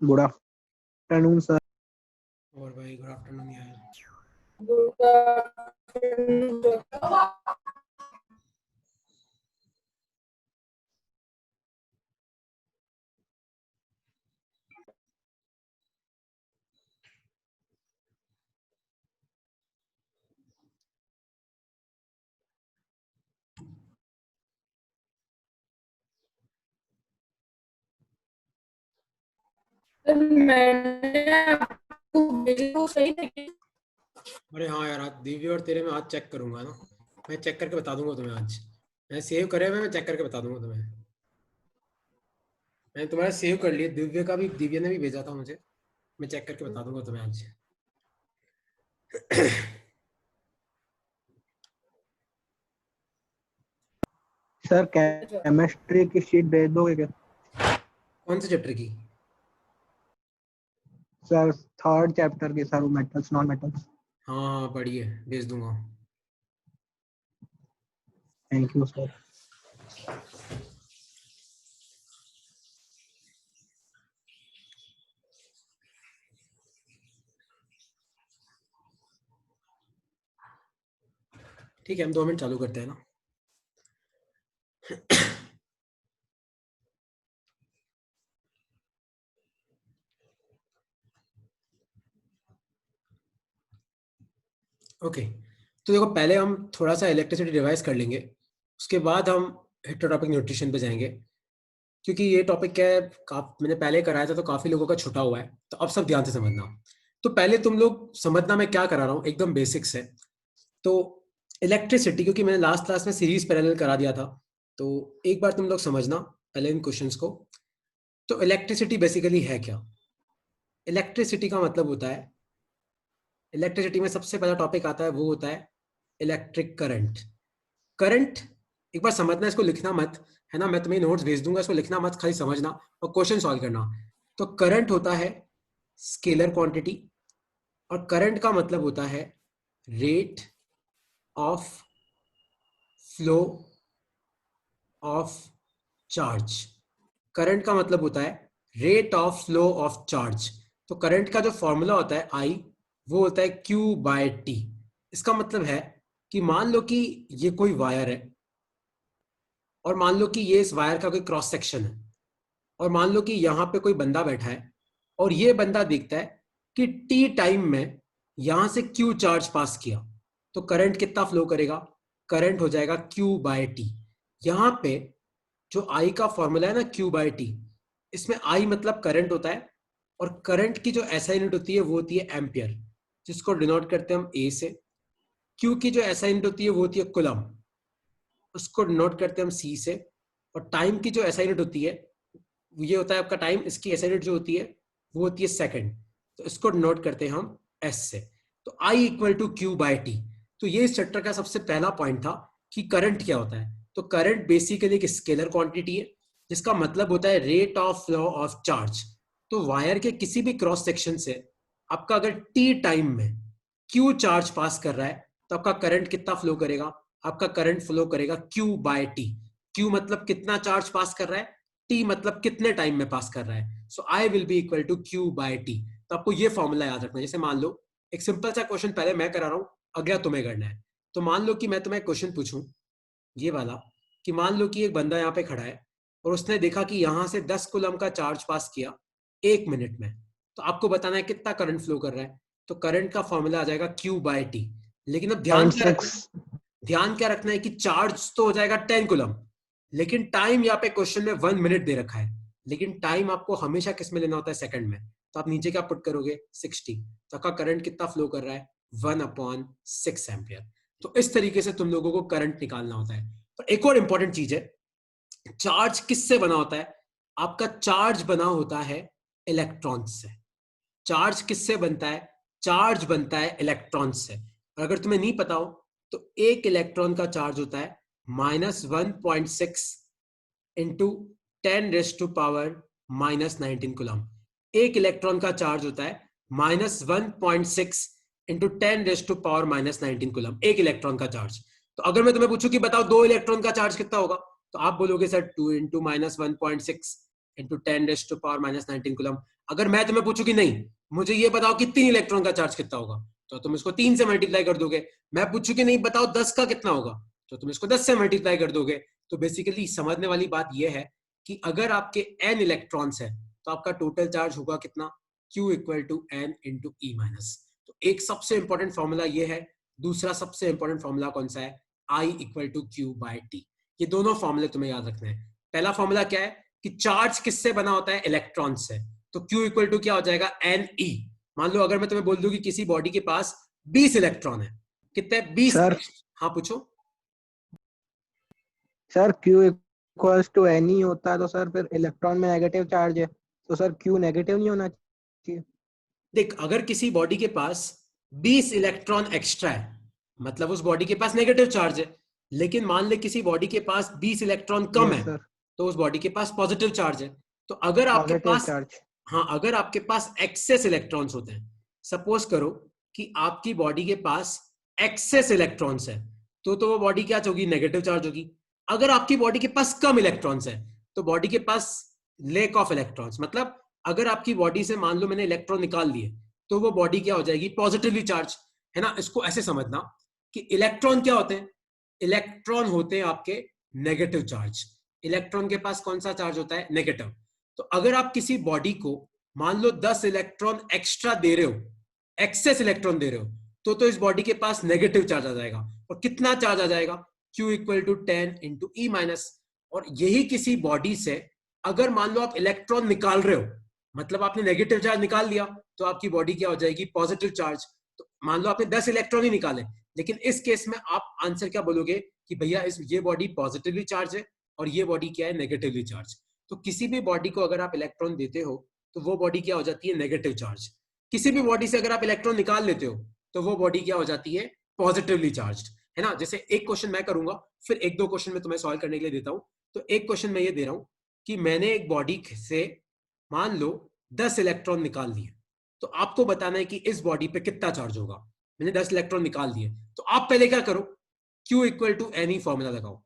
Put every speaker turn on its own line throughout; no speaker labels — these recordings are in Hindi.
Good afternoon sir.
और भाई गुड आफ्टरनून यार।
Good afternoon sir. मैंने आपको भेजा सही नहीं।
अरे हाँ यार, आज दिव्य और तेरे में आज चेक करूंगा ना। मैं चेक करके बता दूंगा तुम्हें आज। मैं सेव करे हुए, मैं चेक करके बता दूंगा तुम्हें। मैंने तुम्हारा सेव कर लिया, दिव्य का भी, दिव्य ने भी भेजा था मुझे। मैं चेक करके बता दूंगा तुम्हें आज।
सर केमिस्ट्री की शीट भेज दोगे क्या?
कौन से चैप्टर की?
सर थर्ड चैप्टर की सर, मेटल्स नॉन मेटल्स।
हाँ हाँ पढ़िए, भेज दूंगा।
Thank you sir.
ठीक है, हम 2 मिनट चालू करते हैं ना। ओके, तो देखो पहले हम थोड़ा सा इलेक्ट्रिसिटी रिवाइज कर लेंगे, उसके बाद हम हेटेरोटॉपिक न्यूट्रिशन पे जाएंगे। क्योंकि ये टॉपिक क्या है, मैंने पहले कराया था तो काफी लोगों का छुटा हुआ है, तो अब सब ध्यान से समझना। तो पहले तुम लोग समझना मैं क्या करा रहा हूँ, एकदम बेसिक्स है। तो इलेक्ट्रिसिटी, क्योंकि मैंने लास्ट क्लास में सीरीज पैरेलल करा दिया था, तो एक बार तुम लोग समझना पहले इन क्वेश्चंस को। तो इलेक्ट्रिसिटी बेसिकली है क्या? इलेक्ट्रिसिटी का मतलब होता है, इलेक्ट्रिसिटी में सबसे पहला टॉपिक आता है वो होता है इलेक्ट्रिक करंट। करंट एक बार समझना, इसको लिखना मत, है ना। मैं तुम्हें नोट्स भेज दूंगा, इसको लिखना मत, खाली समझना और क्वेश्चन सॉल्व करना। तो करंट होता है स्केलर क्वांटिटी, और करंट का मतलब होता है rate of flow of charge. Current का मतलब होता है rate of flow of charge. तो करंट का जो फॉर्मूला होता है आई, वो होता है क्यू बाय टी। इसका मतलब है कि मान लो कि ये कोई वायर है, और मान लो कि ये इस वायर का कोई क्रॉस सेक्शन है, और मान लो कि यहाँ पे कोई बंदा बैठा है, और ये बंदा देखता है कि टी टाइम में यहां से क्यू चार्ज पास किया, तो करंट कितना फ्लो करेगा? करंट हो जाएगा क्यू बाय टी। यहाँ पे जो आई का फॉर्मूला है ना, क्यू बाय टी, इसमें आई मतलब करंट होता है, और करंट की जो एसआई यूनिट होती है वो होती है एम्पियर, जिसको डिनोट करते हैं हम ए से। क्यू की जो एसआई यूनिट होती है वो होती है कुलम, उसको डिनोट करते हैं हम सी से। और टाइम की जो एसआई यूनिट होती है, ये होता है आपका टाइम, इसकी एसआई यूनिट जो होती है वो होती है सेकंड, तो इसको डिनोट करते हैं हम एस से। तो I equal to Q by T. तो ये इस चैप्टर का सबसे पहला पॉइंट था कि करंट क्या होता है। तो करंट बेसिकली एक स्केलर क्वांटिटी है, जिसका मतलब होता है rate of flow of charge. तो वायर के किसी भी क्रॉस सेक्शन से आपका अगर टी टाइम में क्यू चार्ज पास कर रहा है, तो आपका करंट कितना फ्लो करेगा? आपका करंट फ्लो करेगा क्यू बाय टी। क्यू मतलब कितना चार्ज पास कर रहा है, टी मतलब कितने टाइम में पास कर रहा है। So I will be equal to Q by T. तो आपको ये फॉर्मूला याद रखना है। जैसे मान लो एक सिंपल सा क्वेश्चन पहले मैं करा रहा हूं, अगला तुम्हें करना है। तो मान लो कि मैं तुम्हें क्वेश्चन पूछूं ये वाला, कि मान लो कि एक बंदा यहाँ पे खड़ा है, और उसने देखा कि यहां से 10 कूलम का चार्ज पास किया 1 मिनट में, तो आपको बताना है कितना करंट फ्लो कर रहा है। तो करंट का फॉर्मूला आ जाएगा क्यू बाय टी। लेकिन अब ध्यान क्या रखना है,
0.6।
ध्यान क्या रखना है कि चार्ज तो हो जाएगा 10 कूलम, लेकिन टाइम यहाँ पे क्वेश्चन में 1 मिनट दे रखा है, लेकिन टाइम आपको हमेशा किस में लेना होता है? सेकंड में। तो आप नीचे क्या पुट करोगे? 60। तो आपका करंट कितना फ्लो कर रहा है? 1/6 एम्पियर। तो इस तरीके से तुम लोगों को करंट निकालना होता है। पर एक और इंपॉर्टेंट चीज है, चार्ज किससे बना होता है? आपका चार्ज बना होता है इलेक्ट्रॉन से। चार्ज किससे बनता है? चार्ज बनता है इलेक्ट्रॉन से। और अगर तुम्हें नहीं पता हो, तो एक इलेक्ट्रॉन का चार्ज होता है -1.6 इंटू 10⁻⁻19 कूलम। एक इलेक्ट्रॉन का चार्ज होता है -1.6 इंटू 10⁻⁻19 कूलम, एक इलेक्ट्रॉन का चार्ज। तो अगर मैं तुम्हें पूछूं कि बताओ 2 इलेक्ट्रॉन का चार्ज कितना होगा, तो आप बोलोगे सर 2 इंटू -1.6 इंटू 10⁻⁻19 कूलम। अगर मैं तुम्हें पूछूं कि नहीं मुझे ये बताओ कि 3 इलेक्ट्रॉन का चार्ज कितना होगा, तो तुम इसको 3 से मल्टीप्लाई कर दोगे। मैं पूछूं कि नहीं बताओ 10 का कितना होगा, तो तुम इसको 10 से मल्टीप्लाई कर दोगे। तो बेसिकली समझने वाली बात यह है कि अगर आपके n इलेक्ट्रॉन्स है तो आपका टोटल चार्ज होगा कितना, Q equal to n into e minus. तो एक सबसे इंपॉर्टेंट फॉर्मूला ये है। दूसरा सबसे इंपॉर्टेंट फॉर्मूला कौन सा है, I equal to Q by T. ये दोनों फॉर्मूले तुम्हें याद रखने हैं। पहला फॉर्मूला क्या है कि चार्ज किससे बना होता है, इलेक्ट्रॉन से। तो Q इक्वल टू क्या हो जाएगा, Ne। मान लो अगर मैं तुम्हें बोल दूं कि किसी बॉडी के पास 20 इलेक्ट्रॉन है, कितने, 20।
सर
हाँ पूछो।
Sir Q equals to N ही होता है, तो सर फिर इलेक्ट्रॉन में नेगेटिव चार्ज है, तो सर Q नेगेटिव नहीं होना चाहिए।
देख अगर किसी बॉडी के पास 20 इलेक्ट्रॉन एक्स्ट्रा है मतलब उस बॉडी के पास नेगेटिव चार्ज है। लेकिन मान ले किसी बॉडी के पास 20 इलेक्ट्रॉन कम
यस
है
सर,
तो उस बॉडी के पास पॉजिटिव चार्ज है। तो अगर आपके
पॉजिटिव
पास,
चार्ज।
हाँ अगर आपके पास एक्सेस इलेक्ट्रॉन्स होते हैं, सपोज करो कि आपकी बॉडी के पास एक्सेस इलेक्ट्रॉन्स है, तो वो बॉडी क्या होगी, नेगेटिव चार्ज होगी। अगर आपकी बॉडी के पास कम इलेक्ट्रॉन्स है तो बॉडी के पास लेक ऑफ इलेक्ट्रॉन्स, मतलब अगर आपकी बॉडी से मान लो मैंने इलेक्ट्रॉन निकाल लिए तो वो बॉडी क्या हो जाएगी, पॉजिटिवली चार्ज, है ना। इसको ऐसे समझना कि इलेक्ट्रॉन क्या होते हैं, इलेक्ट्रॉन होते हैं आपके नेगेटिव चार्ज। इलेक्ट्रॉन के पास कौन सा चार्ज होता है, नेगेटिव। तो अगर आप किसी बॉडी को मान लो 10 इलेक्ट्रॉन एक्स्ट्रा दे रहे हो, एक्सेस इलेक्ट्रॉन दे रहे हो, तो इस बॉडी के पास नेगेटिव चार्ज आ जाएगा। और कितना चार्ज आ जाएगा, Q equal to 10 into e minus. और यही किसी बॉडी से अगर मान लो आप इलेक्ट्रॉन निकाल रहे हो, मतलब आपने नेगेटिव चार्ज निकाल दिया, तो आपकी बॉडी क्या हो जाएगी, पॉजिटिव चार्ज। तो मान लो आपने 10 इलेक्ट्रॉन ही निकाले, लेकिन इस केस में आप आंसर क्या बोलोगे कि भैया ये बॉडी पॉजिटिवली चार्ज है और ये बॉडी क्या है, नेगेटिवली चार्ज। तो किसी भी बॉडी को अगर आप इलेक्ट्रॉन देते हो तो वो बॉडी क्या हो जाती है, नेगेटिव चार्ज। किसी भी बॉडी से अगर आप इलेक्ट्रॉन निकाल लेते हो तो वो बॉडी क्या हो जाती है, पॉजिटिवली चार्ज, है ना। जैसे एक क्वेश्चन मैं करूंगा, फिर एक दो क्वेश्चन मैं तुम्हें सॉल्व करने के लिए देता हूं। तो एक क्वेश्चन मैं ये दे रहा हूं कि मैंने एक बॉडी से मान लो 10 इलेक्ट्रॉन निकाल लिए, तो आपको बताना है कि इस बॉडी पे कितना चार्ज होगा। मैंने 10 इलेक्ट्रॉन निकाल दिए, तो आप पहले क्या करो, Q इक्वल टू एन ही फॉर्मूला लगाओ।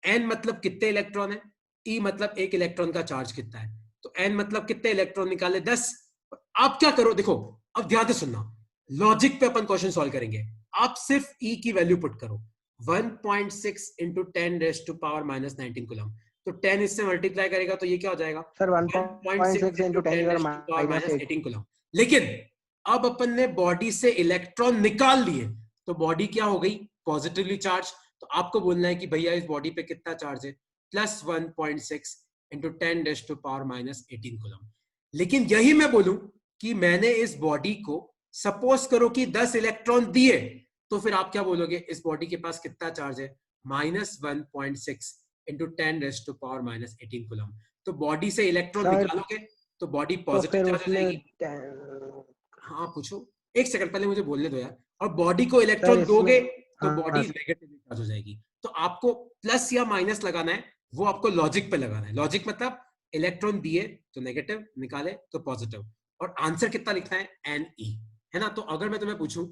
N मतलब कितने इलेक्ट्रॉन है, E मतलब एक इलेक्ट्रॉन का चार्ज कितना है, तो N मतलब कितने इलेक्ट्रॉन निकाले, 10। आप क्या करो, देखो अब ध्यान से सुनना, लॉजिक पे अपन क्वेश्चन सॉल्व करेंगे। आप सिर्फ E की वैल्यू पुट करो, 1.6 इंटू 10⁻⁻19 कूलम। तो 10 इससे मल्टीप्लाई करेगा तो ये क्या हो जाएगा,
सर 1.6 इंटू 10⁻⁻18।
कूलम। लेकिन अब अपन ने बॉडी से इलेक्ट्रॉन निकाल लिए तो बॉडी क्या हो गई, पॉजिटिवली चार्ज। तो आपको बोलना है कि भैया इस बॉडी पे कितना चार्ज है, प्लस 1.6 इंटू 10⁻⁻18 कूलम। लेकिन यही मैं बोलूं कि मैंने इस बॉडी को सपोज करो कि 10 इलेक्ट्रॉन दिए, तो फिर आप क्या बोलोगे, इस बॉडी के पास कितना चार्ज है, -1.6 इंटू 10⁻⁻18 कूलम। तो बॉडी से इलेक्ट्रॉन
सर
निकालोगे तो बॉडी
तो
पॉजिटिव
फिर
चार्ज हो जाएगी।
उसमें
हाँ पूछो, एक सेकंड पहले मुझे बोलने दो यार। और बॉडी को
सर
इलेक्ट्रॉन
इसमें,
दोगे तो
हाँ
बॉडी नेगेटिवली चार्ज हो जाएगी। तो आपको प्लस या माइनस लगाना है, वो आपको लॉजिक पे लगाना है। लॉजिक मतलब इलेक्ट्रॉन दिए तो नेगेटिव, निकाले तो पॉजिटिव, और आंसर कितना लिखना है, Ne, है ना। तो अगर मैं तुम्हें पूछूं,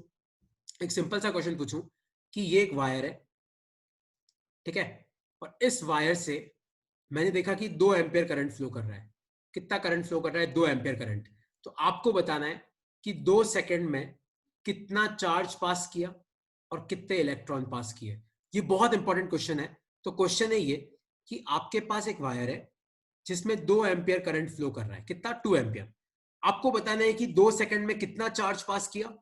एक सिंपल सा क्वेश्चन पूछूं कि ये एक वायर है, ठीक है, और इस वायर से मैंने देखा कि 2 एम्पियर करंट फ्लो कर रहा है। कितना करंट फ्लो कर रहा है, 2 एम्पियर करंट। तो आपको बताना है कि 2 सेकंड में कितना चार्ज पास किया और कितने इलेक्ट्रॉन पास किए। ये बहुत इंपॉर्टेंट क्वेश्चन है। तो क्वेश्चन है ये कि आपके पास एक वायर है जिसमें 2 एम्पियर करंट फ्लो कर रहा है, कितना, 2 एम्पियर। आपको बताना है कि 2 सेकंड में कितना चार्ज पास किया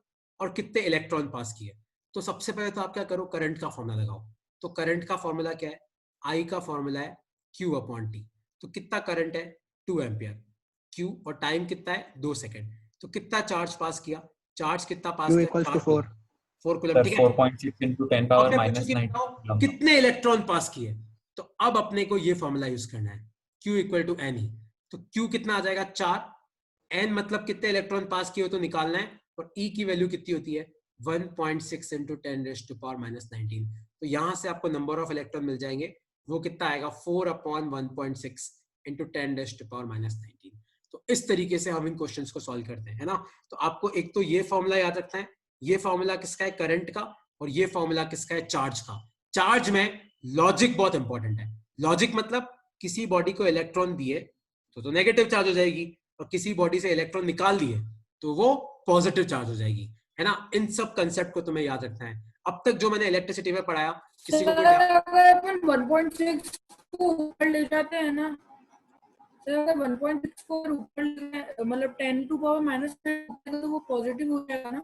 और कितने इलेक्ट्रॉन पास किए। तो सबसे पहले तो आप क्या करो, करंट का फॉर्मूला लगाओ। तो करंट का फॉर्मूला क्या है, आई का फॉर्मूला है Q अपॉन टी। तो कितना करंट है, 2 एम्पियर, Q और टाइम कितना है, 2 सेकंड। तो कितना चार्ज पास किया, चार्ज कितना पास
Q
किया,
इक्वल्स टू
4 कूलम,
सर
ठीक है।
4.6 इंटू 10
अब
पावर
मैं पूछूं
माइनस
कि
9
बताओ कितने इलेक्ट्रॉन पास किए, तो अब अपने को ये फॉर्मूला यूज करना है, Q इक्वल टू एन ही। तो Q कितना आ जाएगा, 4, N मतलब कितने इलेक्ट्रॉन पास किए हो तो निकालना है, और E की वैल्यू कितनी होती है, 1.6 इंटू 10⁻⁻19। तो यहां से आपको नंबर ऑफ इलेक्ट्रॉन मिल जाएंगे, वो कितना आएगा, 4/1.6 इंटू 10⁻⁻19। तो इस तरीके से हम इन क्वेश्चंस को सॉल्व करते हैं, है ना। तो आपको एक तो ये फॉर्मूला याद रखना है, ये फॉर्मूला किसका है, करंट का, और ये फॉर्मूला किसका है, चार्ज का। चार्ज में लॉजिक बहुत इंपॉर्टेंट है। लॉजिक मतलब किसी बॉडी को इलेक्ट्रॉन दिए तो नेगेटिव चार्ज हो जाएगी, और किसी बॉडी से इलेक्ट्रॉन निकाल लिए तो वो पॉजिटिव चार्ज हो जाएगी, है ना। इन सब कंसेप्ट को तुम्हें याद रखना है। अब तक जो मैंने इलेक्ट्रिसिटी में पढ़ाया, किसी को कोई
अगर अपन 1.6 को ऊपर ले जाते हैं ना सर, अगर 1.6 को ऊपर मतलब 10 टू पावर माइनस तो वो पॉजिटिव हो जाएगा ना।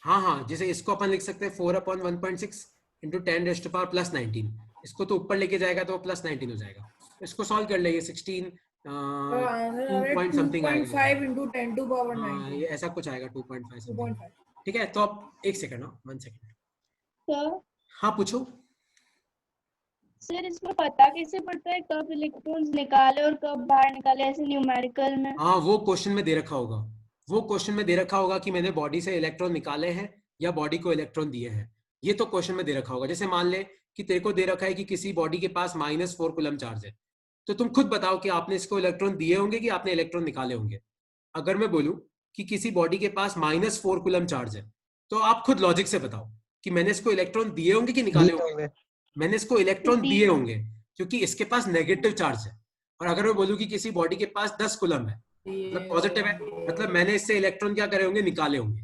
हाँ, जैसे इसको अपन लिख सकते हैं 4/1.6 इंटू 10⁻+19। इसको तो ऊपर लेके जाएगा तो +19 हो जाएगा। इसको सॉल्व कर लेंगे, 16 2 पॉइंट समथिंग आएगा,
2.5 इंटू 10 टू पावर
हाँ
19।
ये ऐसा कुछ आएगा, 2.5 समथिंग।
2.5।
ठीक है, तो अब 1 सेकंड, 1 सेकंड।
सर
हाँ पूछो।
सर इसमें पता कैसे पड़ता है कब इलेक्ट्रॉन्स निकाले और कब बाहर निकाले, ऐसे न्यूमेरिकल में?
हाँ वो क्वेश्चन में दे रखा होगा, वो क्वेश्चन में दे रखा होगा कि मैंने बॉडी से इलेक्ट्रॉन निकाले हैं या बॉडी को इलेक्ट्रॉन दिए हैं, ये तो क्वेश्चन में दे रखा होगा। जैसे मान ले कि तेरे को दे रखा है कि किसी बॉडी के पास -4 कूलम चार्ज है, तो तुम खुद बताओ कि आपने इसको इलेक्ट्रॉन दिए होंगे कि आपने इलेक्ट्रॉन निकाले होंगे। अगर मैं बोलूं कि किसी बॉडी के पास -4 कूलम चार्ज है, तो आप खुद लॉजिक से बताओ कि मैंने इसको इलेक्ट्रॉन दिए होंगे कि निकाले होंगे। मैंने इसको इलेक्ट्रॉन दिए होंगे क्योंकि इसके पास नेगेटिव चार्ज है। और अगर मैं बोलूं कि किसी बॉडी के पास 10 कूलम है, मतलब पॉजिटिव है, मतलब मैंने इससे इलेक्ट्रॉन क्या करे होंगे, निकाले होंगे।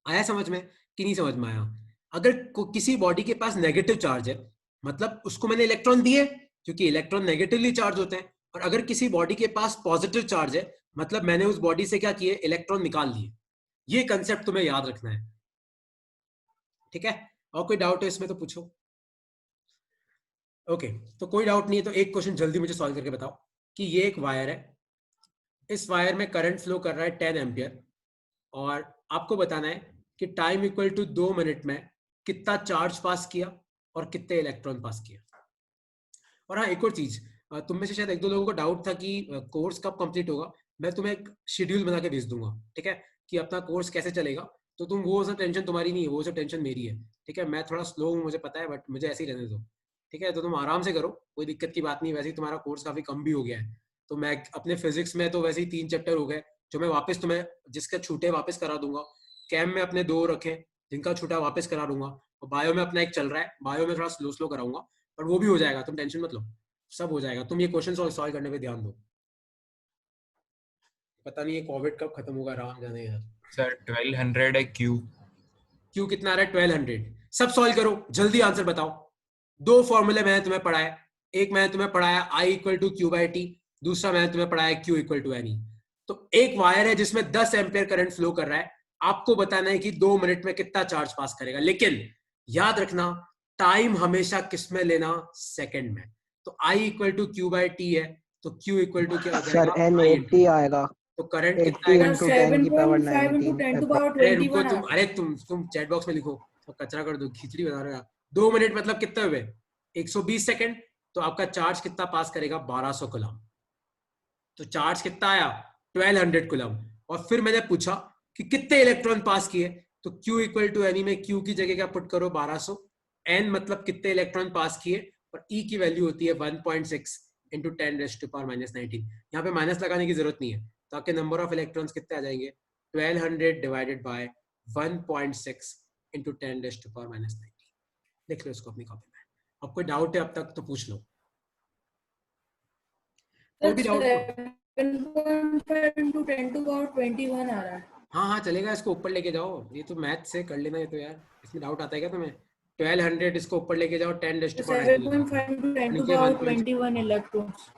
आया समझ में कि नहीं समझ में आया? अगर किसी बॉडी के पास नेगेटिव चार्ज है, मतलब उसको मैंने इलेक्ट्रॉन दिए, क्योंकि इलेक्ट्रॉन नेगेटिवली चार्ज होते हैं। और अगर किसी बॉडी के पास पॉजिटिव चार्ज है, मतलब मैंने उस बॉडी से क्या किए, इलेक्ट्रॉन निकाल लिए। ये कंसेप्ट तुम्हें याद रखना है, ठीक है। और कोई डाउट है इसमें तो पूछो। ओके, तो कोई डाउट नहीं है तो एक क्वेश्चन जल्दी मुझे सॉल्व करके बताओ कि ये एक वायर है, इस वायर में करंट फ्लो कर रहा है 10 एम्पियर, और आपको बताना है कि टाइम इक्वल टू 2 मिनट में कितना चार्ज पास किया और कितने इलेक्ट्रॉन पास किया। और हाँ, एक और चीज, तुम में से शायद 1-2 लोगों को डाउट था कि कोर्स कब कंप्लीट होगा। मैं तुम्हें एक शेड्यूल बना के भेज दूंगा, ठीक है, कि अपना कोर्स कैसे चलेगा। तो तुम वो सब टेंशन तुम्हारी नहीं है, वो सब टेंशन मेरी है, ठीक है। मैं थोड़ा स्लो हूँ मुझे पता है, बट मुझे ऐसे ही रहने दो, ठीक है। तो तुम आराम से करो, कोई दिक्कत की बात नहीं। वैसे ही तुम्हारा कोर्स काफी कम भी हो गया है, तो मैं अपने फिजिक्स में तो वैसे ही 3 चैप्टर हो गए, जो मैं वापस तुम्हें जिसके छूटे वापस करा दूंगा। कैम में अपने 2 रखे जिनका छूटा वापस करा दूंगा, और बायो में अपना एक चल रहा है, बायो में थोड़ा स्लो कराऊंगा, पर वो भी हो जाएगा, तुम टेंशन मत लो, सब हो जाएगा। तुम ये क्वेश्चन सॉल्व करने पे ध्यान दो। पता नहीं ये कोविड कब खत्म होगा, राम जाने यार।
सर 1200 है क्यू।
क्यू कितना आ रहा है? 1200। सब सॉल्व करो, जल्दी आंसर बताओ। 2 फॉर्मूले मैंने तुम्हें पढ़ाया, एक मैंने तुम्हें पढ़ाया I = Q/T, दूसरा मैंने तुम्हें पढ़ाया Q = Ne। तो एक वायर है जिसमें 10 एम्पियर करंट फ्लो कर रहा है, आपको बताना है कि 2 मिनट में कितना चार्ज पास करेगा। लेकिन याद रखना, टाइम हमेशा किस में लेना, सेकंड में। तो I = Q/T है, तो Q = क्या हो
सर
जाएगा,
N80 आएगा,
तो करंट
80
कितना आएगा?
into 10 की पावर
7.5 into 10 to power
अरे रुको
21
तुम, अरे तुम चैट बॉक्स में लिखो, तो कचरा कर दो, खिचड़ी बना रहे हो। 2 मिनट मतलब कितने हुए, 120 सेकंड। तो आपका चार्ज कितना पास करेगा, 1200 कूलम। तो चार्ज कितना आया, 1200 कूलम। और फिर मैंने पूछा कि कितने इलेक्ट्रॉन पास किए, तो Q = N में Q की जगह क्या पुट करो, 1200। N मतलब कितने इलेक्ट्रॉन पास किए, और E की वैल्यू होती है 1.6 इंटू 10⁻⁻19। यहाँ पे माइनस लगाने की जरूरत नहीं है, तो आपके नंबर ऑफ इलेक्ट्रॉन्स कितने आ जाएंगे, 1200 डिवाइडेड बाय 1.6 इंटू 10⁻⁻19। देख लो इसको अपनी कॉपी में। अब कोई डाउट है अब तक तो पूछ लो, कोई भी डाउट।
7.5 into 10 to power 21 आ रहा है।
हाँ चलेगा, इसको ऊपर लेके जाओ, ये तो मैथ से कर लेना है तो यार, इसमें डाउट आता है क्या तुम्हें? 1200 इसको ऊपर लेके जाओ,
7.5 into 10 to power 21 इलेक्ट्रॉन्स।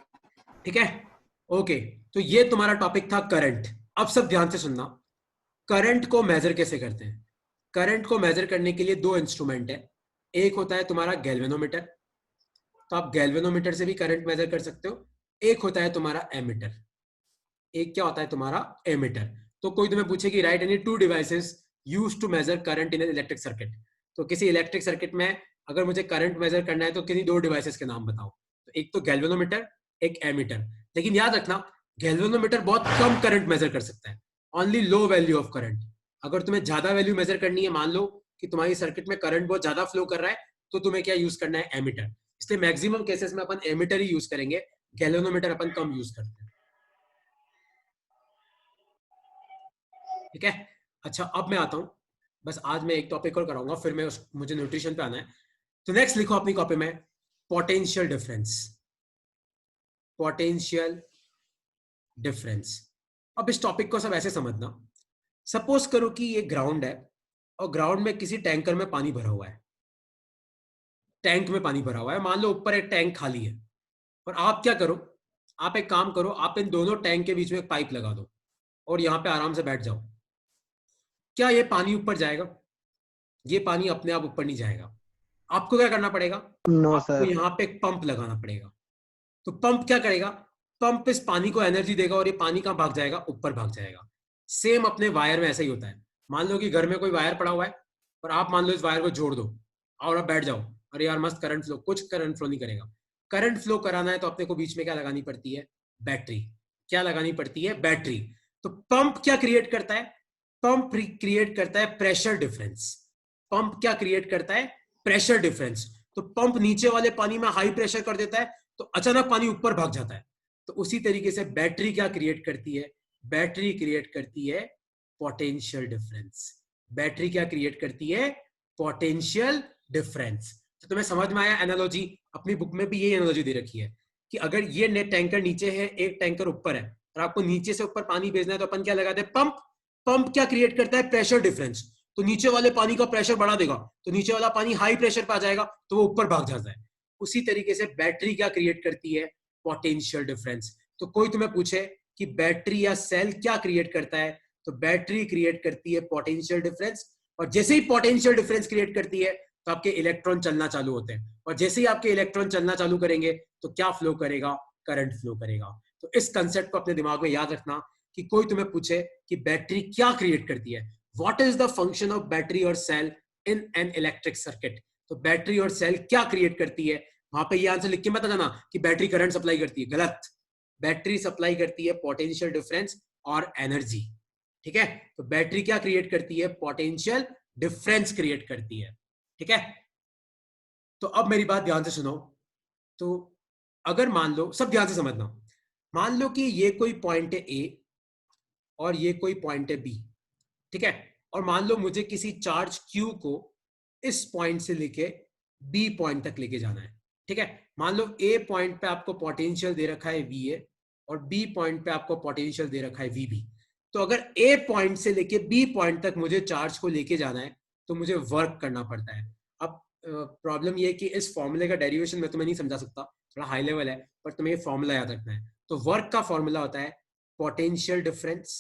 ठीक है, ओके। तो ये तुम्हारा टॉपिक था करंट। अब सब ध्यान से सुनना, करंट को मेजर कैसे करते हैं। करंट को मेजर करने के लिए 2 इंस्ट्रूमेंट है, एक होता है तुम्हारा गैल्वेनोमीटर, तो आप गैल्वेनोमीटर से भी करंट मेजर कर सकते हो। एक होता है तुम्हारा एमीटर, एक क्या होता है तुम्हारा एमीटर। तो कोई तुम्हें पूछे कि write any 2 devices used to measure current in an electric circuit, तो किसी इलेक्ट्रिक सर्किट में अगर मुझे करंट मेजर करना है तो किसी 2 डिवाइसेस के नाम बताओ। तो एक तो गैल्वेनोमीटर, एक एमीटर। लेकिन याद रखना, गैल्वेनोमीटर बहुत कम करंट मेजर कर सकता है, only low value of current. अगर तुम्हें ज्यादा वैल्यू मेजर करनी है, मान लो कि तुम्हारी सर्किट में करंट बहुत ज्यादा फ्लो कर रहा है, तो तुम्हें क्या यूज करना है, एमीटर। इसलिए मैक्सिमम केसेस में अपन एमीटर ही यूज करेंगे, गैल्वेनोमीटर अपन कम यूज करते हैं, ठीक है। अच्छा अब मैं आता हूं, बस आज मैं एक टॉपिक और कराऊंगा, फिर मुझे न्यूट्रिशन पे आना है। तो नेक्स्ट लिखो अपनी कॉपी में, पोटेंशियल डिफरेंस। Potential difference. अब इस टॉपिक को सब ऐसे समझना, सपोज करो कि ये ग्राउंड है और ग्राउंड में किसी टैंकर में पानी भरा हुआ है, टैंक में पानी भरा हुआ है, मान लो ऊपर एक टैंक खाली है, और आप क्या करो, आप एक काम करो, आप इन दोनों टैंक के बीच में एक पाइप लगा दो और यहां पे आराम से बैठ जाओ। क्या ये पानी ऊपर जाएगा? ये पानी अपने आप ऊपर नहीं जाएगा। आपको क्या करना पड़ेगा?
नो
आपको
सर।
यहाँ पे एक पंप लगाना पड़ेगा। तो पंप क्या करेगा? पंप इस पानी को एनर्जी देगा और ये पानी कहाँ भाग जाएगा? ऊपर भाग जाएगा। सेम अपने वायर में ऐसा ही होता है। मान लो कि घर में कोई वायर पड़ा हुआ है और आप मान लो इस वायर को जोड़ दो और आप बैठ जाओ, अरे यार मस्त करंट फ्लो, कुछ करंट फ्लो नहीं करेगा। करंट फ्लो कराना है तो अपने को बीच में क्या लगानी पड़ती है? बैटरी। क्या लगानी पड़ती है? बैटरी। तो पंप क्या क्रिएट करता है? पंप क्रिएट करता है प्रेशर डिफरेंस। पंप क्या क्रिएट करता है? Pressure difference. तो पंप नीचे वाले पानी में हाई प्रेशर कर देता है तो अचानक पानी ऊपर भाग जाता है। तो उसी तरीके से बैटरी क्या क्रिएट करती है? बैटरी क्रिएट करती है पोटेंशियल डिफरेंस। बैटरी क्या क्रिएट करती है? Potential difference. तो तुम्हें समझ में आया एनालॉजी? अपनी बुक में भी यही एनालॉजी दे रखी है कि अगर ये नेट टैंकर नीचे है, एक टैंकर ऊपर है और आपको नीचे से ऊपर पानी भेजना है तो अपन क्या लगाते हैं? पंप। पंप क्या क्रिएट करता है? Pressure difference. तो नीचे वाले पानी का प्रेशर बढ़ा देगा तो नीचे वाला पानी हाई प्रेशर पे आ जाएगा तो वो ऊपर भाग जाता है। उसी तरीके से बैटरी क्या क्रिएट करती है? Potential difference. तो कोई तुम्हें पूछे कि बैटरी या सेल क्या क्रिएट करता है, तो बैटरी क्रिएट करती है पोटेंशियल डिफरेंस। और जैसे ही पोटेंशियल डिफरेंस क्रिएट करती है तो आपके इलेक्ट्रॉन चलना चालू होते हैं, और जैसे ही आपके इलेक्ट्रॉन चलना चालू करेंगे तो क्या फ्लो करेगा? करंट फ्लो करेगा। तो इस कंसेप्ट को अपने दिमाग में याद रखना कि कोई तुम्हें पूछे कि बैटरी क्या क्रिएट करती है, what is the function of battery और cell in an electric circuit, तो बैटरी और सेल क्या क्रिएट करती है, वहां पे ये आंसर लिख के मत जाना कि बैटरी करंट सप्लाई करती है। गलत। बैटरी सप्लाई करती है पोटेंशियल डिफरेंस और एनर्जी। ठीक है, तो बैटरी क्या क्रिएट करती है? पोटेंशियल डिफरेंस क्रिएट करती है। ठीक है, तो अब मेरी बात ध्यान से सुनो। तो अगर मान लो, सब ध्यान से समझना, मान लो कि ये कोई पॉइंट है ए और ये कोई पॉइंट है बी। ठीक है, और मान लो मुझे किसी चार्ज क्यू को इस पॉइंट से लेके बी पॉइंट तक लेके जाना है। ठीक है, मान लो ए पॉइंट पे आपको पोटेंशियल दे रखा है वी ए और बी पॉइंट पे आपको पोटेंशियल दे रखा है वी बी। तो अगर ए पॉइंट से लेके बी पॉइंट तक मुझे चार्ज को लेके जाना है तो मुझे वर्क करना पड़ता है। अब प्रॉब्लम ये है कि इस फॉर्मूले का डेरिवेशन मैं तुम्हें नहीं समझा सकता, थोड़ा हाई लेवल है, पर तुम्हें ये फॉर्मूला याद रखना है। तो वर्क का फॉर्मूला होता है पोटेंशियल डिफरेंस।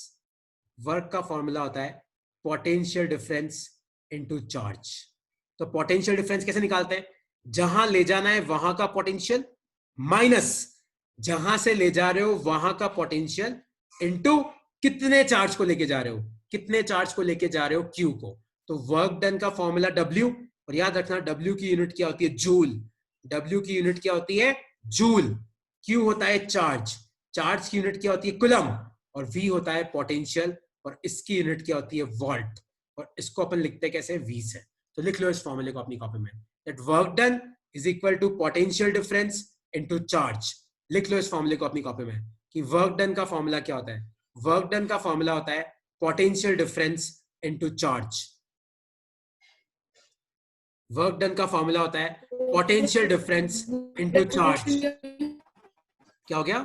वर्क का फॉर्मूला होता है पोटेंशियल डिफरेंस इनटू चार्ज। तो पोटेंशियल डिफरेंस कैसे निकालते हैं? जहां ले जाना है वहां का पोटेंशियल माइनस जहां से ले जा रहे हो वहां का पोटेंशियल इनटू कितने चार्ज को लेके जा रहे हो, कितने चार्ज को लेके जा रहे हो क्यू को। तो वर्क डन का फॉर्मूला डब्ल्यू, और याद रखना डब्ल्यू की यूनिट क्या होती है? जूल। डब्ल्यू की यूनिट क्या होती है? जूल। क्यू होता है चार्ज, चार्ज की यूनिट क्या होती है? कुलम। और वी होता है पोटेंशियल और इसकी यूनिट क्या होती है? वोल्ट। और इसको अपन लिखते हैं कैसे? वी से। तो लिख लो इस फॉर्मूले को अपनी कॉपी में, that work done is equal to potential difference into charge. लिख लो इस फॉर्मूले को अपनी कॉपी में कि वर्क डन का फॉर्मूला क्या होता है? वर्क डन का फॉर्मूला होता है potential difference into charge. Work done का फॉर्मूला होता है पोटेंशियल डिफरेंस इनटू चार्ज। क्या हो गया?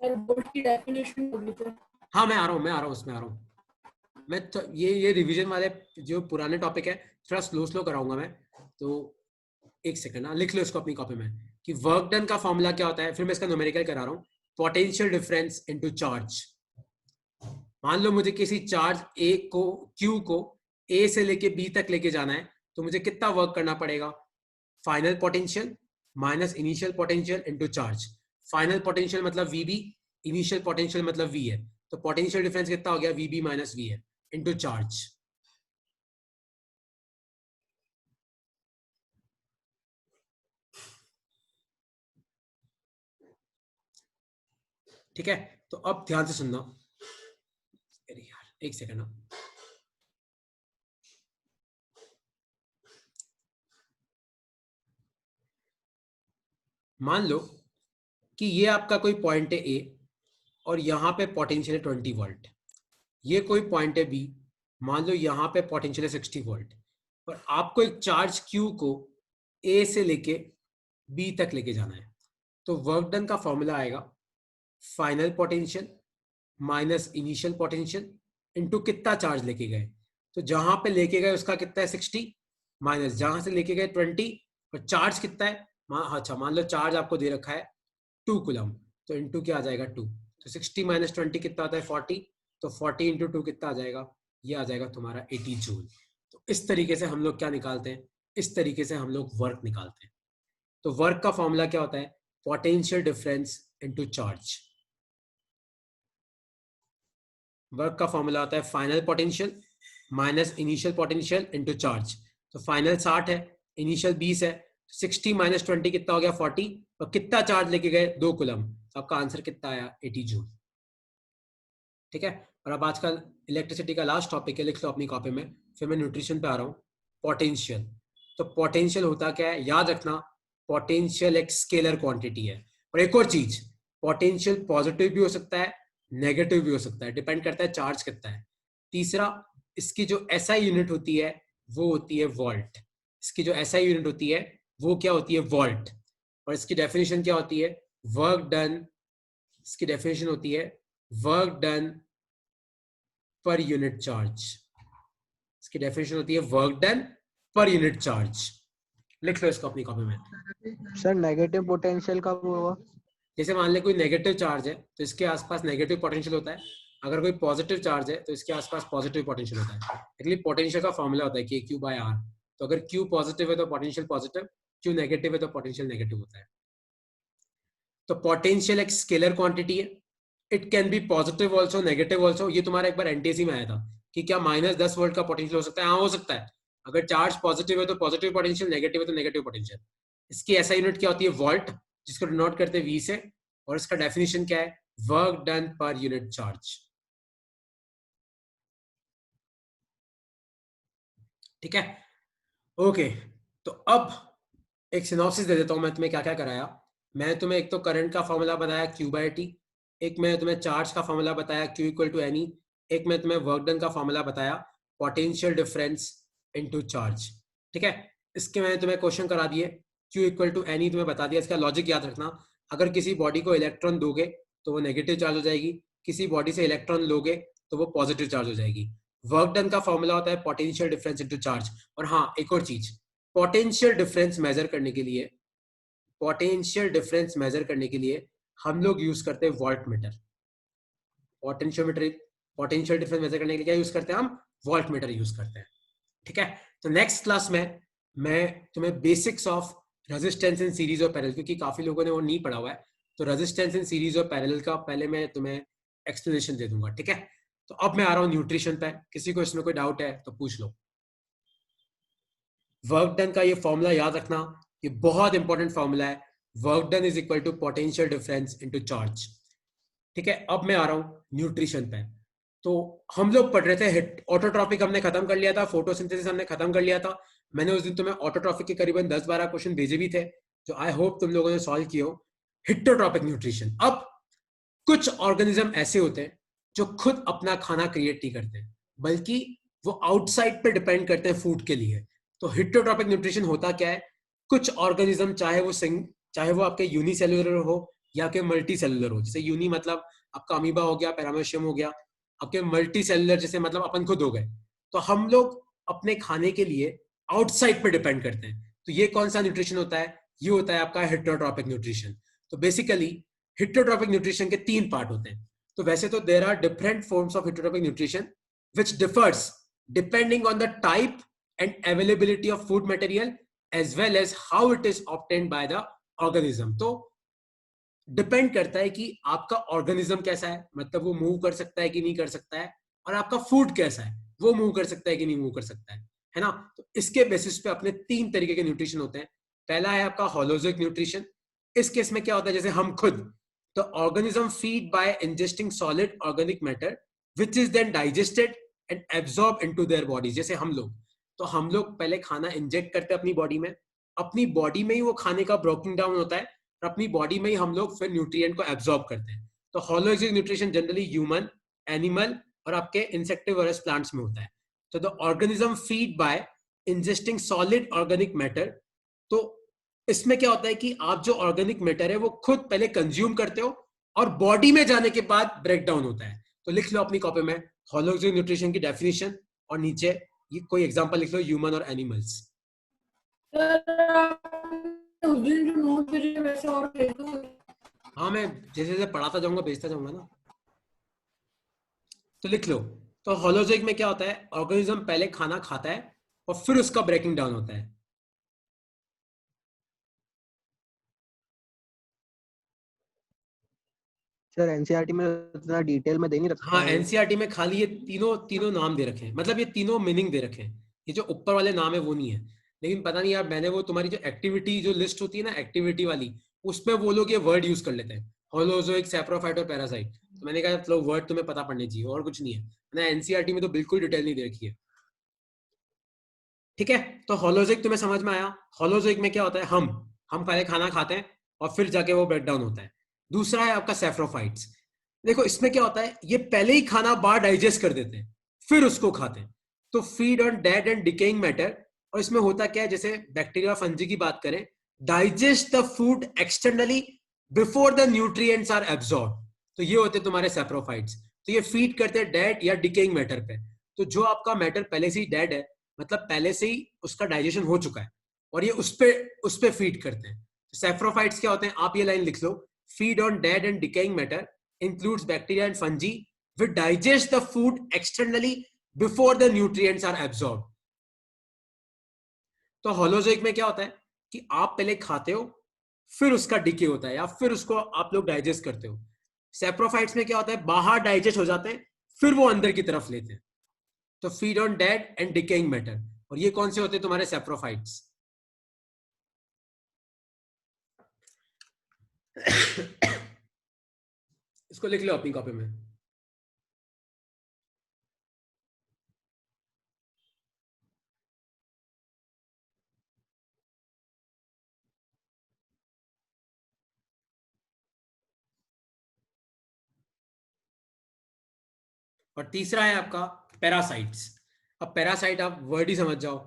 और वोल्ट की डेफिनेशन होगी तो
हाँ मैं आ रहा हूँ उसमें आ रहा हूँ मैं। तो ये रिवीजन वाले जो पुराने टॉपिक है थोड़ा स्लो कराऊंगा मैं, तो एक सेकंड ना, लिख लो इसको अपनी कॉपी में कि वर्क डन का फॉर्मूला क्या होता है। फिर मैं इसका न्यूमेरिकल करा रहा हूँ, पोटेंशियल डिफरेंस इनटू चार्ज। मान लो मुझे किसी चार्ज ए को क्यू को ए से लेके बी तक लेके जाना है तो मुझे कितना वर्क करना पड़ेगा? Final potential minus initial potential into charge. Final potential मतलब वीबी, इनिशियल पोटेंशियल मतलब वी है, तो पोटेंशियल डिफरेंस कितना हो गया? वीबी माइनस वी है इनटू चार्ज। ठीक है, तो अब ध्यान से सुनना। अरे यार एक सेकंड ना, मान लो कि ये आपका कोई पॉइंट है ए और यहां पे पोटेंशियल है 20 वोल्ट। ये कोई पॉइंट है बी, मान लो यहां पे पोटेंशियल है 60 वोल्ट। और आपको एक चार्ज क्यू को ए से लेके बी तक लेके जाना है। तो वर्क डन का फॉर्मूला आएगा final potential minus initial potential into कितना चार्ज लेके गए। तो जहां पे लेके गए उसका कितना है 60 माइनस जहां से लेके गए 20 और चार्ज कितना है अच्छा मान लो चार्ज आपको दे रखा है 2 कूलम, तो इनटू क्या आ जाएगा 2। तो 60 माइनस 20 कितना आता है 40, तो 40 इंटू 2 कितना आ जाएगा, ये आ जाएगा तुम्हारा 80 जूल। तो इस तरीके से हम लोग क्या निकालते हैं, इस तरीके से हम लोग वर्क निकालते हैं। तो वर्क का फॉर्मूला क्या होता है, potential difference into charge. Work का फॉर्मूला होता है final potential minus initial potential into charge. तो फाइनल 60 है, इनिशियल 20 है, 60 माइनस 20 कितना हो गया 40, और कितना चार्ज लेके गए 2 कूलम, तो आपका आंसर कितना आया 80 जूल। ठीक है। और अब आज का इलेक्ट्रिसिटी का लास्ट टॉपिक है, लिख लो अपनी कॉपी में, फिर मैं न्यूट्रिशन पे आ रहा हूँ। पोटेंशियल। तो पोटेंशियल होता क्या है, याद रखना पोटेंशियल एक स्केलर क्वांटिटी है। और एक और चीज, पोटेंशियल पॉजिटिव भी हो सकता है नेगेटिव भी हो सकता है, डिपेंड करता है चार्ज कितना है। तीसरा, इसकी जो एसआई यूनिट होती है वो होती है वोल्ट। इसकी जो एसआई यूनिट होती है वो क्या होती है वोल्ट। और इसकी डेफिनेशन क्या होती है, वर्क डन, इसकी डेफिनेशन होती है work done per unit charge. इसकी डेफिनेशन होती है work done per unit charge. लिख लो इसको अपनी कॉपी में।
सर नेगेटिव पोटेंशियल कब होगा?
जैसे मान ले कोई नेगेटिव चार्ज है तो इसके आसपास नेगेटिव पोटेंशियल होता है, अगर कोई पॉजिटिव चार्ज है तो इसके आसपास पॉजिटिव पोटेंशियल होता है। एक्चुअली पोटेंशियल का फॉर्मूला होता है कि Q बाय R। तो अगर Q पॉजिटिव है तो पोटेंशियल पॉजिटिव, Q नेगेटिव है तो पोटेंशियल नेगेटिव होता है। तो पोटेंशियल एक स्केलर क्वांटिटी है, it can be positive also negative also. ये तुम्हारा एक बार एनटीएसी में आया था कि क्या -10 वोल्ट का पोटेंशियल हो सकता है, हाँ हो सकता है। अगर चार्ज पॉजिटिव है तो पॉजिटिव पोटेंशियल, नेगेटिव है तो नेगेटिव पोटेंशियल। इसकी ऐसा यूनिट क्या होती है वोल्ट, जिसको डिनोट करते हैं V से, और इसका डेफिनेशन क्या है work done per unit charge. ठीक है, ओके। तो अब एक सिनॉप्सिस दे देता हूं मैं तुम्हें क्या क्या कराया। मैंने तुम्हें एक तो करंट का फॉर्मूला बताया Q/T, एक मैंने तुम्हें चार्ज का फॉर्मूला बताया Q = NE, एक मैंने तुम्हें वर्क डन का फॉर्मूला बताया पोटेंशियल डिफरेंस इनटू चार्ज। ठीक है, इसके मैंने तुम्हें क्वेश्चन करा दिए, Q = NE तुम्हें बता दिया। इसका लॉजिक याद रखना, अगर किसी बॉडी को इलेक्ट्रॉन दोगे तो वो नेगेटिव चार्ज हो जाएगी, किसी बॉडी से इलेक्ट्रॉन लोगे तो वो पॉजिटिव चार्ज हो जाएगी। वर्क डन का फॉर्मूला होता है पोटेंशियल डिफरेंस इनटू चार्ज। और हाँ, एक और चीज, पोटेंशियल डिफरेंस मेजर करने के लिए, पोटेंशियल डिफरेंस मेजर करने के लिए हम लोग यूज करते हैं वोल्टमीटर। पोटेंशियल डिफरेंस मेजर करने के लिए क्या यूज करते हैं हम, वोल्टमीटर यूज करते हैं। ठीक है, तो नेक्स्ट क्लास में मैं तुम्हें basics of resistance in series और पैरेलल, क्योंकि काफी लोगों ने वो नहीं पढ़ा हुआ है, तो रेजिस्टेंस इन सीरीज और पैरेलल का पहले मैं तुम्हें एक्सप्लेनेशन दे दूंगा। ठीक है, तो अब मैं आ रहा हूँ न्यूट्रिशन पे। किसी को इसमें कोई डाउट है तो पूछ लो। वर्क डन का ये फॉर्मूला याद रखना, ये बहुत इंपॉर्टेंट फॉर्मूला है, work done is equal to potential difference into charge. ठीक है, अब मैं आ रहा हूँ न्यूट्रिशन पे। तो हम लोग पढ़ रहे थे ऑटोट्रॉपिक हमने खत्म कर लिया था, फोटोसिंथेसिस हमने खत्म कर लिया था। मैंने उस दिन तुम्हें ऑटोट्रॉपिक के करीबन 10-12 क्वेश्चन भेजे भी थे जो आई होप तुम लोगों ने सॉल्व किए हो। हिट्रोट्रॉपिक न्यूट्रिशन, अब कुछ ऑर्गेनिज्म ऐसे होते हैं जो खुद अपना खाना क्रिएट नहीं करते, बल्कि वो आउटसाइड पे डिपेंड करते हैं फूड के लिए। तो हिट्रोट्रॉपिक न्यूट्रिशन होता क्या है, कुछ ऑर्गेनिज्म चाहे वो आपके यूनिसेलुलर हो या के मल्टी सेलुलर हो। जैसे यूनी मतलब आपका अमीबा हो गया, पैरामेशियम हो गया, आपके मल्टी सेलुलर जैसे मतलब अपन खुद हो गए। तो हम लोग अपने खाने के लिए आउटसाइड पे डिपेंड करते हैं। तो ये कौन सा न्यूट्रिशन होता है, ये होता है आपका हेटेरोट्रॉपिक न्यूट्रिशन। तो बेसिकली हेटेरोट्रॉपिक न्यूट्रिशन के 3 पार्ट होते हैं। तो वैसे तो there are different forms of heterotrophic nutrition which differs depending on the type and availability of food material as well as how it is obtained by the organism. तो डिपेंड करता है कि आपका ऑर्गेनिज्म कैसा है, मतलब वो मूव कर सकता है कि नहीं कर सकता है, और आपका फूड कैसा है, वो मूव कर सकता है कि नहीं मूव कर सकता है ना। तो इसके बेसिस पे अपने 3 तरीके के न्यूट्रिशन होते हैं। पहला है आपका होलोजिक न्यूट्रिशन। इस केस में क्या होता है, जैसे हम खुद, तो organism feed by ingesting solid organic matter which is then digested and absorb into their bodies. जैसे हम लोग, तो हम लोग पहले खाना इंजेक्ट करते हैं अपनी बॉडी में, अपनी बॉडी में ही वो खाने का ब्रोकन डाउन होता है, और अपनी बॉडी में ही हम लोग फिर न्यूट्रिएंट को एब्सॉर्ब करते हैं। तो holozoic nutrition generally human, animal और आपके इंसेक्टिवरस प्लांट्स में होता है। तो the organism feed by ingesting solid organic matter. तो इसमें क्या होता है कि आप जो ऑर्गेनिक मैटर है वो खुद पहले कंज्यूम करते हो और बॉडी में जाने के बाद ब्रेक डाउन होता है। तो लिख लो अपनी कॉपी में होलोजिक न्यूट्रिशन की डेफिनेशन और नीचे ये कोई एग्जांपल लिख लो ह्यूमन और एनिमल्स।
उस दिन जो नोट भेजे वैसे और भेज दो।
हाँ, मैं जैसे जैसे पढ़ाता जाऊंगा भेजता जाऊंगा ना। तो लिख लो, तो होलोजिक में क्या होता है, ऑर्गेनिज्म पहले खाना खाता है और फिर उसका ब्रेकिंग डाउन होता है।
सर एनसीईआरटी में इतना डिटेल में दे नहीं रखा
हाँ,
है।
एनसीईआरटी में खाली ये तीनों नाम दे रखे हैं, मतलब ये तीनों मीनिंग दे रखे हैं। ये जो ऊपर वाले नाम है वो नहीं है, लेकिन पता नहीं यार, मैंने वो तुम्हारी जो एक्टिविटी जो लिस्ट होती है ना एक्टिविटी वाली, उसमें वो लोग ये वर्ड यूज कर लेते हैं, होलोजोइक, सैप्रोफाइट और पैरासाइट। तो मैंने कहा चलो वर्ड तुम्हें पता पड़ने चाहिए, और कुछ नहीं है। मैंने एनसीईआरटी में तो बिल्कुल डिटेल नहीं दे रखी है। ठीक है, तो होलोजिक तुम्हें समझ में आया। होलोजिक में क्या होता है, हम पहले खाना खाते हैं और फिर जाके वो ब्रेक डाउन होता है। दूसरा है आपका सैप्रोफाइट्स। देखो इसमें क्या होता है, ये पहले ही खाना बाहर डाइजेस्ट कर देते हैं फिर उसको खाते हैं। तो feed on dead and decaying matter. और इसमें होता क्या है, जैसे बैक्टीरिया फंजी की बात करें, digest the food externally before the nutrients are absorb. तो ये होते तुम्हारे सैप्रोफाइट्स। तो ये फीड करते हैं डेड या डिकेइंग मैटर पे। तो जो आपका मैटर पहले से ही डेड है, मतलब पहले से ही उसका डाइजेशन हो चुका है, और ये उस पे फीड करते हैं। तो सैप्रोफाइट्स क्या होते हैं, आप ये लाइन लिख लो, feed on dead and decaying matter includes bacteria and fungi which digest the food externally before the nutrients are absorbed. तो होलोजोइक में क्या होता है कि आप पहले खाते हो फिर उसका डिके होता है या फिर उसको आप लोग डाइजेस्ट करते हो। सैप्रोफाइट्स में क्या होता है, बाहर डाइजेस्ट हो जाते हैं फिर वो अंदर की तरफ लेते हैं। तो feed on dead and decaying matter. और ये कौन से होते हैं तुम्हारे सैप्रोफाइट्स। इसको लिख लो अपनी कॉपी में। और तीसरा है आपका पैरासाइट्स। अब पैरासाइट आप वर्ड ही समझ जाओ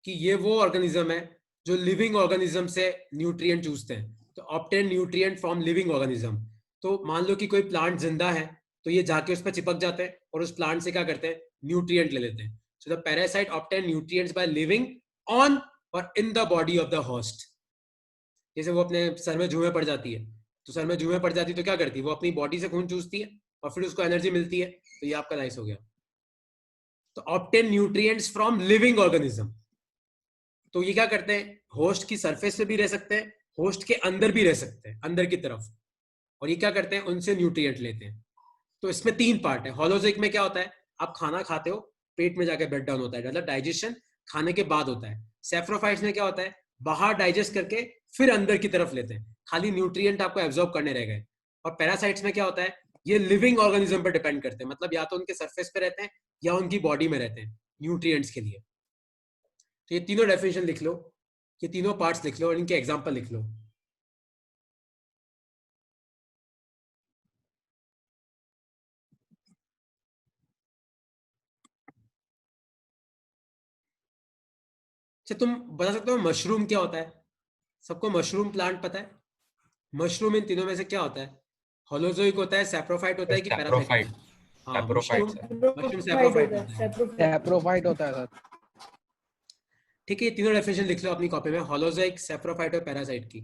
कि ये वो ऑर्गेनिज्म है जो लिविंग ऑर्गेनिज्म से न्यूट्रिएंट चूसते हैं। तो obtain nutrient from living organism. तो मान लो कि कोई प्लांट जिंदा है, तो ये जाके उस पर चिपक जाते हैं और उस प्लांट से क्या करते हैं, न्यूट्रिएंट ले लेते हैं। So the parasite obtain nutrients by living on और in the body of the host. जैसे वो अपने सर में जुएं पड़ जाती है, तो सर में जुएं पड़ जाती है तो क्या करती है, वो अपनी बॉडी से खून चूसती है और फिर उसको एनर्जी मिलती है। तो ये आपका लाइस हो गया। तो obtain nutrients from living organism. तो ये क्या करते हैं, होस्ट की सरफेस पे भी रह सकते हैं, होस्ट के अंदर भी रह सकते हैं, अंदर की तरफ। और ये क्या करते हैं, उनसे न्यूट्रिएंट लेते हैं। तो इसमें 3 पार्ट है। होलोजिक में क्या होता है, आप खाना खाते हो, पेट में जाकर ब्रेक डाउन होता है, मतलब डाइजेशन खाने के बाद होता है। सैप्रोफाइट्स में क्या होता है, बाहर डाइजेस्ट करके फिर अंदर की तरफ लेते हैं, खाली न्यूट्रिएंट आपको एब्जॉर्ब करने रह गए। और पैरासाइट्स में क्या होता है, ये लिविंग ऑर्गेनिज्म पर डिपेंड करते हैं, मतलब या तो उनके सरफेस पे रहते हैं या उनकी बॉडी में रहते हैं न्यूट्रिएंट्स के लिए। तो ये तीनों डेफिनेशन लिख लो, ये तीनों पार्ट्स लिख लो और इनके एग्जांपल लिख लो। अच्छा, तुम बता सकते हो मशरूम क्या होता है? सबको मशरूम प्लांट पता है? मशरूम इन तीनों में से क्या होता है? होलोजोइक होता है, सैप्रोफाइट होता है कि पैरासाइट होता
सैप्रोफाइट।
है? हाँ,
saprophyte
mushroom
sir.
Mushroom saprophyte होता है।
सैप्रोफाइट होता है सर।
ठीक है, ये तीनों डेफिनेशन लिख लो अपनी कॉपी में, होलोजोइक, सैप्रोफाइट और पैरासाइट की।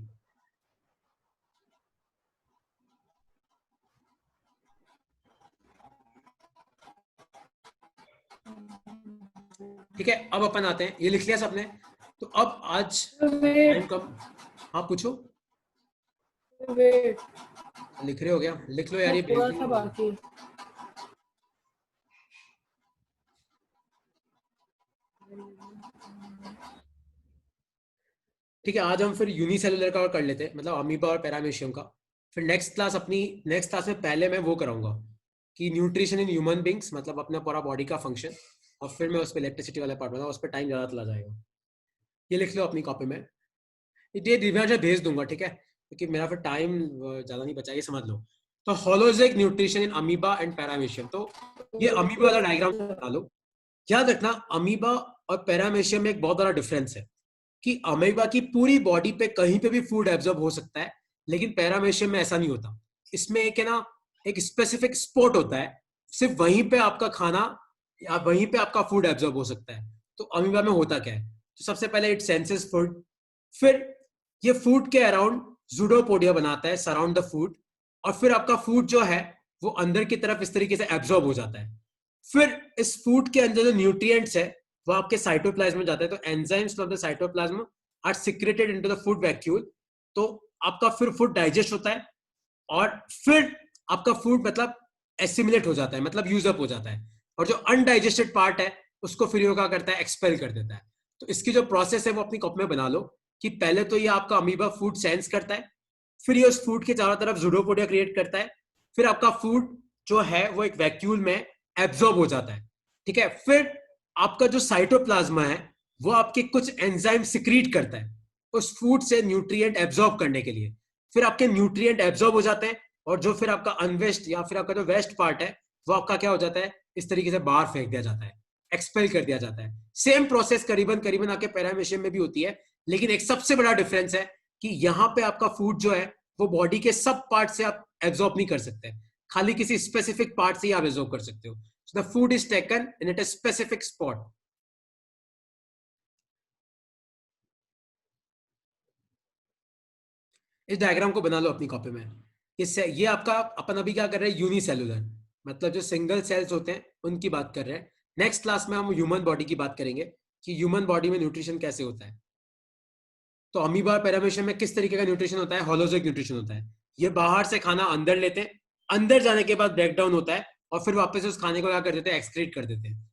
ठीक है, अब अपन आते हैं, ये लिख लिया सबने? तो अब आज टाइम कम। हाँ पूछो।
वेट,
लिख रहे हो क्या? लिख लो यार, ये
थोड़ा
भेज
सा
दो।
बाकी।
ठीक है, आज हम फिर यूनिसेलुलर का और कर लेते हैं, मतलब अमीबा और पैरामीशियम का। फिर नेक्स्ट क्लास में पहले मैं वो कराऊंगा कि न्यूट्रिशन इन ह्यूमन बींग्स, मतलब अपना पूरा बॉडी का फंक्शन, और फिर मैं उस पर इलेक्ट्रिसिटी वाला पार्ट बनाऊंगा, उस पर टाइम ज़्यादा चला जाएगा। ये लिख लो अपनी कॉपी में, ये दिव्यांश भेज दूंगा, ठीक है, क्योंकि मेरा फिर टाइम ज़्यादा नहीं बचा, ये समझ लो। तो holozoic nutrition in amoeba and paramecium. तो ये अमीबा वाला डायग्राम बना लो। याद रखना, अमीबा और पैरामीशियम में एक बहुत बड़ा डिफरेंस है। कि अमीबा की पूरी बॉडी पे कहीं पे भी फूड एब्जॉर्ब हो सकता है, लेकिन पैरामेशियम में ऐसा नहीं होता। इसमें एक है ना, एक स्पेसिफिक स्पॉट होता है, सिर्फ वहीं पे आपका खाना या वहीं पे आपका फूड एब्जॉर्ब हो सकता है। तो अमीबा में होता क्या है? तो सबसे पहले इट सेंसेस फूड, फिर ये फूड के अराउंड जूडोपोडिया बनाता है सराउंड द फूड, और फिर आपका फूड जो है वो अंदर की तरफ इस तरीके से एब्जॉर्ब हो जाता है। फिर इस फूड के अंदर जो न्यूट्रिएंट्स है वो आपके साइटोप्लाज्म में जाता है। तो enzymes from the cytoplasm are secreted into the food vacuole. तो आपका फिर फूड डाइजेस्ट होता है और फिर आपका फूड मतलब एसिमिलेट हो जाता है, मतलब यूज अप हो जाता है, और जो अनडाइजेस्टेड पार्ट है उसको फिर ये क्या करता है, एक्सपेल कर देता है। तो इसकी जो प्रोसेस है वो अपनी कॉपी में बना लो कि पहले तो ये आपका अमीबा फूड सेंस करता है, फिर ये उस फूड के चारों तरफ जूडोपोडिया क्रिएट करता है, फिर आपका फूड जो है वो एक वैक्यूल में एब्जॉर्ब हो जाता है, ठीक है। फिर आपका जो साइटोप्लाज्मा है वो आपके कुछ एंजाइम सिक्रीट करता है उस फूड से न्यूट्रिएंट एब्जॉर्ब करने के लिए। फिर आपके न्यूट्रिएंट एब्जॉर्ब हो जाते हैं, और जो फिर आपका अनवेस्ट या फिर आपका जो वेस्ट पार्ट है वो आपका क्या हो जाता है, इस तरीके से बाहर फेंक दिया जाता है, एक्सपेल कर दिया जाता है। सेम प्रोसेस करीबन करीबन आपके पैरामेशियम में भी होती है, लेकिन एक सबसे बड़ा डिफरेंस है कि यहाँ पे आपका फूड जो है वो बॉडी के सब पार्ट से आप एब्जॉर्ब नहीं कर सकते, खाली किसी स्पेसिफिक पार्ट से ही आप एब्जॉर्ब कर सकते हो। So the food is taken in at a specific spot. इस डायग्राम को बना लो अपनी कॉपी में। इससे ये आपका अपन अभी क्या कर रहे हैं, यूनिसेलुलर, मतलब जो सिंगल सेल्स होते हैं उनकी बात कर रहे हैं। नेक्स्ट क्लास में हम ह्यूमन बॉडी की बात करेंगे कि ह्यूमन बॉडी में न्यूट्रिशन कैसे होता है। तो अमीबा पैरामेशियम में किस तरीके का न्यूट्रिशन होता है, होलोजोइक न्यूट्रिशन होता है। ये बाहर से खाना अंदर लेते हैं, अंदर जाने के बाद ब्रेक डाउन होता है और फिर वापस उस खाने को क्या कर देते हैं, एक्सक्रीट कर देते हैं।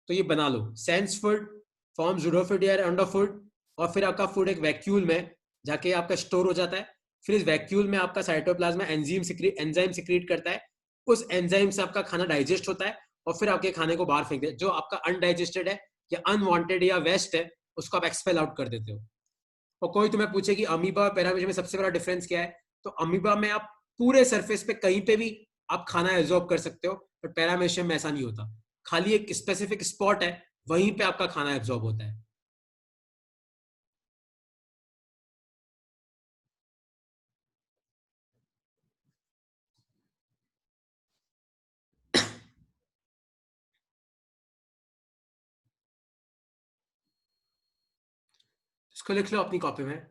तो ये बना लो, sense food form pseudopodia under food, और फिर आपका फूड एक वैक्यूल में जाके आपका स्टोर हो जाता है। फिर इस वैक्यूल में आपका साइटोप्लाज्मा एंजाइम सिक्रीट करता है, उस एंजाइम से आपका खाना डाइजेस्ट होता है और फिर आपके खाने को बाहर फेंक देते। जो आपका अनडाइजेस्टेड है या अनवांटेड या वेस्ट है उसको आप एक्सपेल आउट कर देते हो। और कोई तुम्हें पूछे कि अमीबा और पैरामेशियम में सबसे बड़ा डिफरेंस क्या है, तो अमीबा में आप पूरे सरफेस पे कहीं पे भी आप खाना एब्जॉर्ब कर सकते हो, पर पैरामेशियम में ऐसा नहीं होता, खाली एक स्पेसिफिक स्पॉट है वहीं पे आपका खाना एब्जॉर्ब होता है। इसको लिख लो अपनी कॉपी में।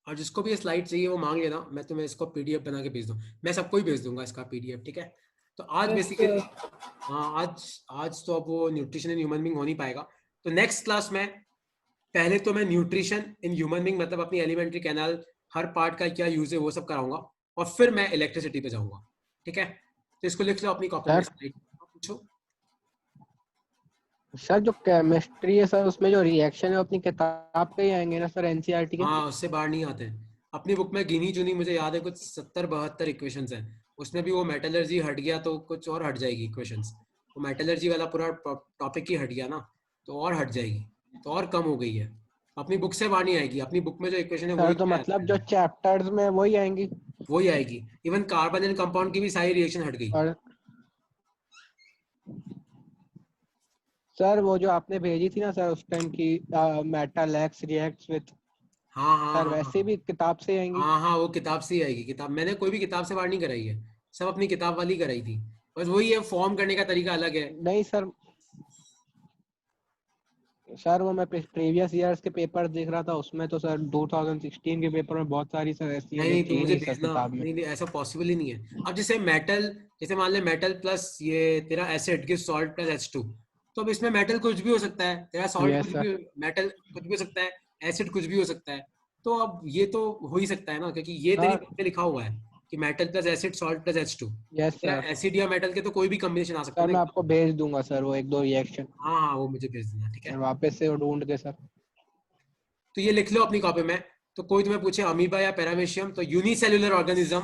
और जिसको भी ये स्लाइड चाहिए वो मांग लेना, मैं तुम्हें इसको पीडीएफ बना के भेज दूँ, मैं सबको ही भेज दूंगा इसका पीडीएफ, ठीक है। तो आज बेसिकली हाँ, आज तो अब वो न्यूट्रिशन इन ह्यूमन बीइंग हो नहीं पाएगा। तो नेक्स्ट क्लास में पहले तो मैं न्यूट्रिशन इन ह्यूमन बीइंग मतलब अपनी एलिमेंट्री कैनाल हर पार्ट का क्या यूज है वो सब कराऊंगा, और फिर मैं इलेक्ट्रिसिटी पे जाऊंगा, ठीक है। तो इसको लिख लो अपनी कॉपी में। पूछो
सर। जो केमिस्ट्री है सर उसमें जो रिएक्शन है अपनी किताब पे ही आएंगे ना सर, एनसीईआरटी के?
हाँ, उससे बाहर नहीं आते हैं। अपनी बुक में गिनी चुनी मुझे याद है कुछ 70-72 इक्वेशंस हैं, उसमें भी वो मेटलर्जी हट गया तो कुछ और हट जाएगी इक्वेशंस। वो मेटलर्जी वाला पूरा टॉपिक ही हट गया ना, तो और हट जाएगी, तो और कम हो गई है। अपनी बुक से बाहर नहीं आएगी, अपनी बुक में जो इक्वेशन है
सर तो मतलब जो चैप्टर्स में वही आएंगी,
वही आएगी। इवन कार्बन एंड कंपाउंड की भी सारी रिएक्शन हट गई।
और सर वो जो आपने भेजी थी ना सर उस टाइम की, मेटल एक्स रिएक्ट्स विद,
हाँ हाँ
सर वैसे भी किताब से आएंगी?
हाँ हाँ, वो किताब से ही आएगी। किताब मैंने कोई भी किताब से बाहर नहीं कराई है, सब अपनी किताब वाली कराई थी, बस वही है, फॉर्म करने का तरीका अलग है।
नहीं सर, सर वो मैं प्रीवियस ईयर्स के पेपर देख रहा था, उसमें तो सर 2016 के पेपर में बहुत सारी सर ऐसी
नहीं,
थी
तो मुझे
नहीं सर
भेजना,
किताब में।
नहीं ऐसा पॉसिबल ही नहीं है। अब जैसे मेटल, जैसे मान ले मेटल प्लस ये तेरा acid give salt plus H2, तो अब इसमें मेटल कुछ भी हो सकता है, तेरा सॉल्ट
Yes,
कुछ
sir.
भी, मेटल कुछ भी हो सकता है, एसिड कुछ भी हो सकता है। तो अब ये तो हो ही सकता है ना, क्योंकि ये तेरी
हाँ।
बुक में लिखा हुआ है कि metal plus acid salt plus H2।
Yes
तेरा
सर।
एसिड या मेटल के तो कोई भी कॉम्बिनेशन आ सकता
सर
है
मैं
ना।
आपको भेज दूंगा सर वो एक दो रिएक्शन,
हाँ हाँ, वो मुझे भेज देना, ठीक है।
सर वापस से वो ढूंढ के सर।
तो ये लिख लो अपनी कॉपी में। तो कोई तुम्हें पूछे अमीबा या पैरामेशियम, तो यूनिसेल्युलर ऑर्गेनिज्म,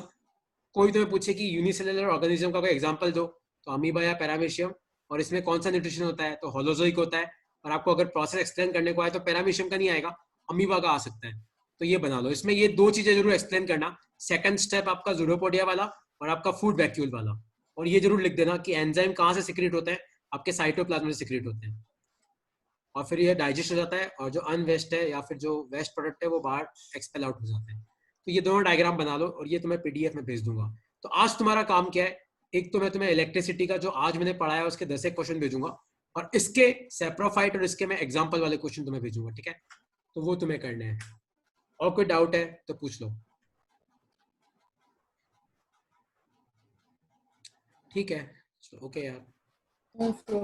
कोई तुम्हें पूछे कि यूनिसेल्युलर ऑर्गेनिज्म का कोई एग्जांपल दो, तो अमीबा या पैरामेशियम, और इसमें कौन सा न्यूट्रिशन होता है, तो होलोजोइक होता है। और आपको अगर प्रोसेस एक्सप्लेन करने को आए तो पैरामेशियम का नहीं आएगा, अमीबा का आ सकता है। तो ये बना लो, इसमें ये दो चीजें जरूर एक्सप्लेन करना, सेकंड स्टेप आपका जूडोपोडिया वाला और आपका फूड वैक्यूल वाला। और ये जरूर लिख देना कि एंजाइम कहाँ से सिक्रेट होते हैं, आपके साइटोप्लाज्म में सिक्रेट होते हैं, और फिर ये डाइजेस्ट हो जाता है, और जो अनवेस्ट है या फिर जो वेस्ट प्रोडक्ट है वो बाहर एक्सपेल आउट हो जाते हैं। तो ये दोनों डायग्राम बना लो और ये तुम्हें पीडीएफ में भेज दूंगा। तो आज तुम्हारा काम क्या है, एक तो मैं तुम्हें इलेक्ट्रिसिटी का जो आज मैंने पढ़ाया उसके 10 एक क्वेश्चन भेजूंगा, और इसके सेप्रोफाइट और इसके मैं एग्जाम्पल वाले क्वेश्चन तुम्हें भेजूंगा, ठीक है? तो वो तुम्हें करने हैं। और कोई डाउट है तो पूछ लो। ठीक है, ओके यार।
उसको